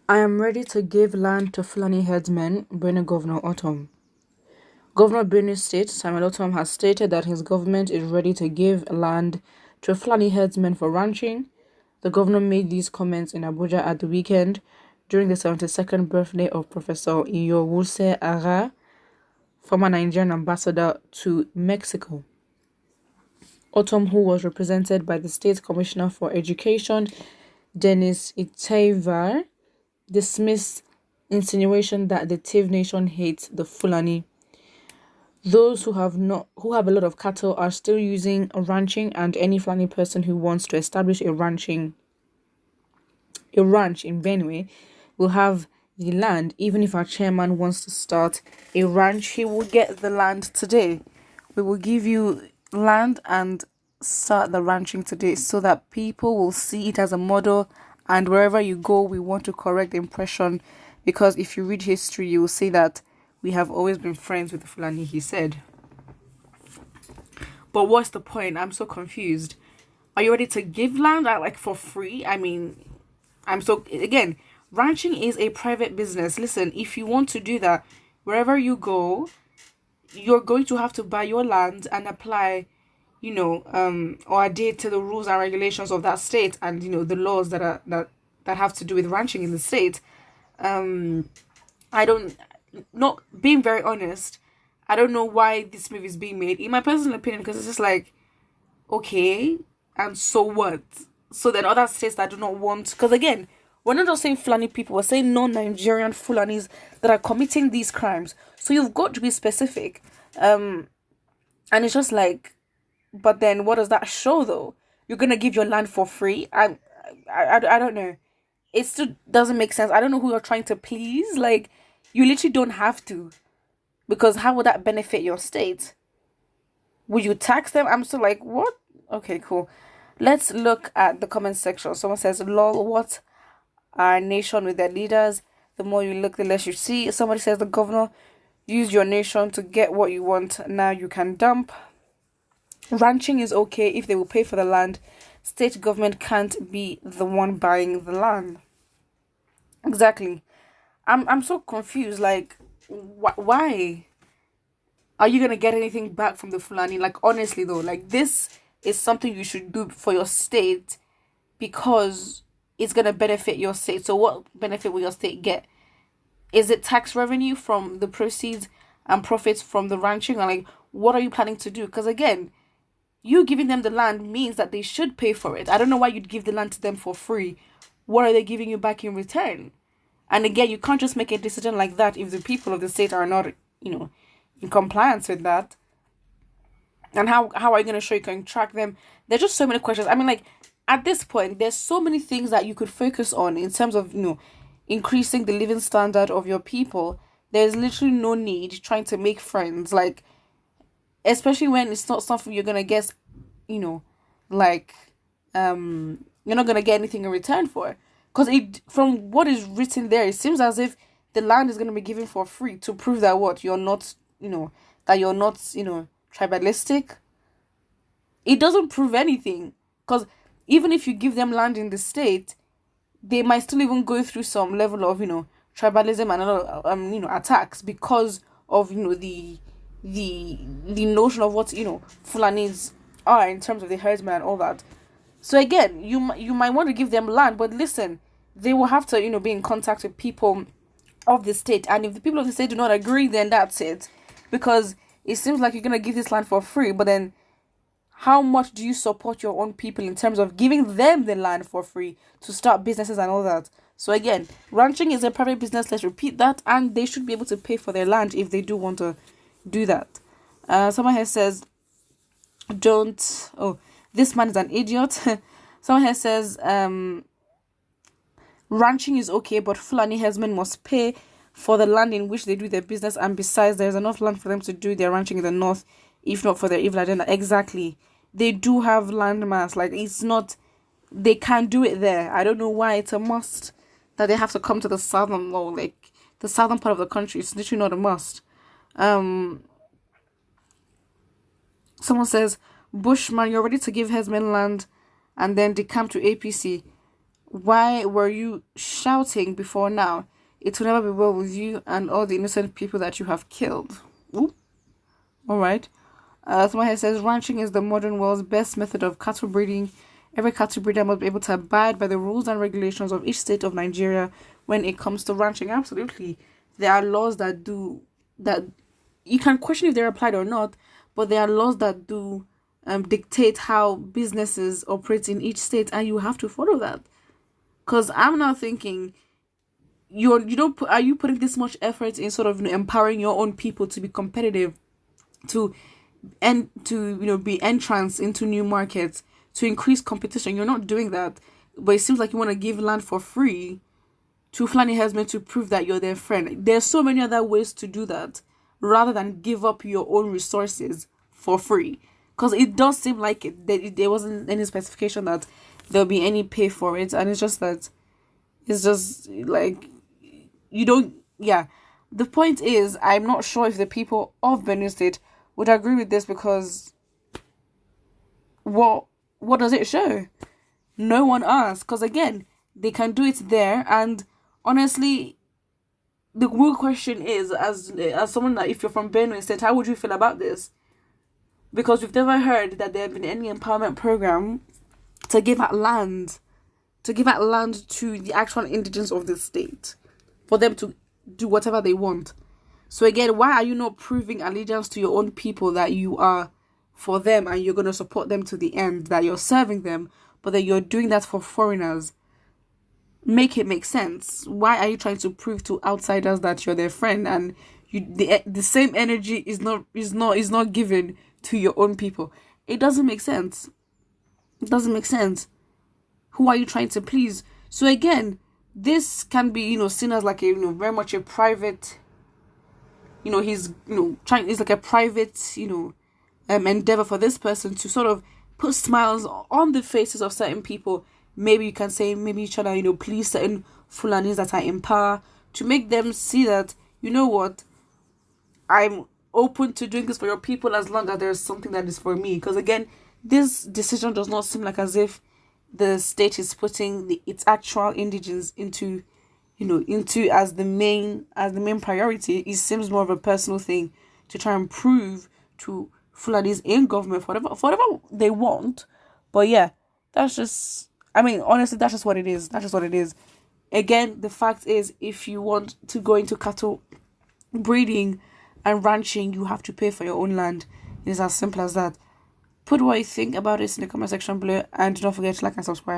I am ready to give land to Fulani herdsmen, Benue Governor Ortom. Governor of Benue State, Samuel Ortom, has stated that his government is ready to give land to Fulani herdsmen for ranching. The governor made these comments in Abuja at the weekend during the 72nd birthday of Professor Iyowuse Ara, former Nigerian ambassador to Mexico. Ortom, who was represented by the State Commissioner for Education, Dennis Itaivar, dismissed insinuation that the Tiv Nation hates the Fulani. Those who have a lot of cattle are still using ranching, and any Fulani person who wants to establish a ranch in Benue will have the land. Even if our chairman wants to start a ranch, he will get the land today. We will give you land and start the ranching today so that people will see it as a model, and wherever you go, we want to correct the impression, because if you read history, you will see that we have always been friends with the Fulani, he said. But what's the point? I'm so confused. Are you ready to give land like for free? I mean, again, ranching is a private business. Listen, if you want to do that, wherever you go, you're going to have to buy your land and apply, or adhere to the rules and regulations of that state, and the laws that have to do with ranching in the state. I don't, not being very honest, I don't know why this movie is being made, in my personal opinion, because it's just like, okay, and so what? So then other states that do not want, because again, we're not just saying Fulani people, we're saying non-Nigerian Fulanis that are committing these crimes. So you've got to be specific. And it's just like, but then what does that show though? You're gonna give your land for free? I don't know. It still doesn't make sense. I don't know who you're trying to please. Like, you literally don't have to. Because how would that benefit your state? Would you tax them? I'm still like, what? Okay, cool. Let's look at the comment section. Someone says, lol, what are nation with their leaders? The more you look, the less you see. Somebody says, the governor used your nation to get what you want. Now you can dump. Ranching is okay if they will pay for the land. State government can't be the one buying the land. Exactly. I'm so confused. Like, why? Are you gonna get anything back from the Fulani? Like, honestly though, like, this is something you should do for your state because it's gonna benefit your state. So what benefit will your state get? Is it tax revenue from the proceeds and profits from the ranching? Or like, what are you planning to do? Because again, you giving them the land means that they should pay for it. I don't know why you'd give the land to them for free. What are they giving you back in return? And again, you can't just make a decision like that if the people of the state are not, in compliance with that. And how are you going to show you can track them? There's just so many questions. I mean, like, at this point, there's so many things that you could focus on in terms of, increasing the living standard of your people. There's literally no need trying to make friends. Like, especially when it's not something you're gonna get, like, you're not gonna get anything in return for. Because from what is written there, it seems as if the land is gonna be given for free to prove that you're not, that you're not, tribalistic. It doesn't prove anything. Because even if you give them land in the state, they might still even go through some level of, tribalism and a lot of, attacks because of, the notion of what Fulanis are in terms of the herdsmen and all that. So again, you might want to give them land, but listen, they will have to be in contact with people of the state, and if the people of the state do not agree, then that's it. Because it seems like you're gonna give this land for free, but then how much do you support your own people in terms of giving them the land for free to start businesses and all that? So again, ranching is a private business. Let's repeat that, and they should be able to pay for their land if they do want to do that. Someone here says, don't, oh, this man is an idiot. Someone here says, ranching is okay, but Fulani herdsmen must pay for the land in which they do their business, and besides, there's enough land for them to do their ranching in the north, if not for their evil agenda. Exactly. They do have land mass. Like, it's not, they can't do it there. I don't know why it's a must that they have to come to the southern, or like the southern part of the country. It's literally not a must. Someone says, Bushman, you're ready to give herdsmen land and then decamp to APC. Why were you shouting before now? It will never be well with you and all the innocent people that you have killed. Ooh. All right. Someone here says ranching is the modern world's best method of cattle breeding. Every cattle breeder must be able to abide by the rules and regulations of each state of Nigeria when it comes to ranching. Absolutely. There are laws that do that. You can question if they're applied or not, but there are laws that do dictate how businesses operate in each state, and you have to follow that. Because I'm now thinking, you don't put, are you putting this much effort in sort of empowering your own people to be competitive, to be entrance into new markets, to increase competition? You're not doing that, but it seems like you want to give land for free to Fulani herdsmen to prove that you're their friend. There's so many other ways to do that rather than give up your own resources for free. Because it does seem like there wasn't any specification that there'll be any pay for it, and it's just that it's just like you don't. Yeah, the point is, I'm not sure if the people of Benue State would agree with this, because what does it show? No one asked. Because again, they can do it there, and honestly, the real question is, as someone that, if you're from Benue State, how would you feel about this? Because we've never heard that there have been any empowerment program to give out land, to the actual indigents of the state, for them to do whatever they want. So again, why are you not proving allegiance to your own people, that you are for them and you're going to support them to the end, that you're serving them, but that you're doing that for foreigners? Make it make sense. Why are you trying to prove to outsiders that you're their friend, and the same energy is not given to your own people? It doesn't make sense. It doesn't make sense. Who are you trying to please? So again, this can be seen as like a very much a private, he's trying, it's like a private endeavor for this person to sort of put smiles on the faces of certain people. Maybe you can say, maybe each other, please certain Fulanis that are in power, to make them see that, what, I'm open to doing this for your people as long as there's something that is for me. Because again, this decision does not seem like as if the state is putting its actual indigents into as the main priority. It seems more of a personal thing to try and prove to Fulanis in government for whatever they want. But yeah, that's just, honestly, that's just what it is. That's just what it is. Again, the fact is, if you want to go into cattle breeding and ranching, you have to pay for your own land. It is as simple as that. Put what you think about this in the comment section below, and do not forget to like and subscribe.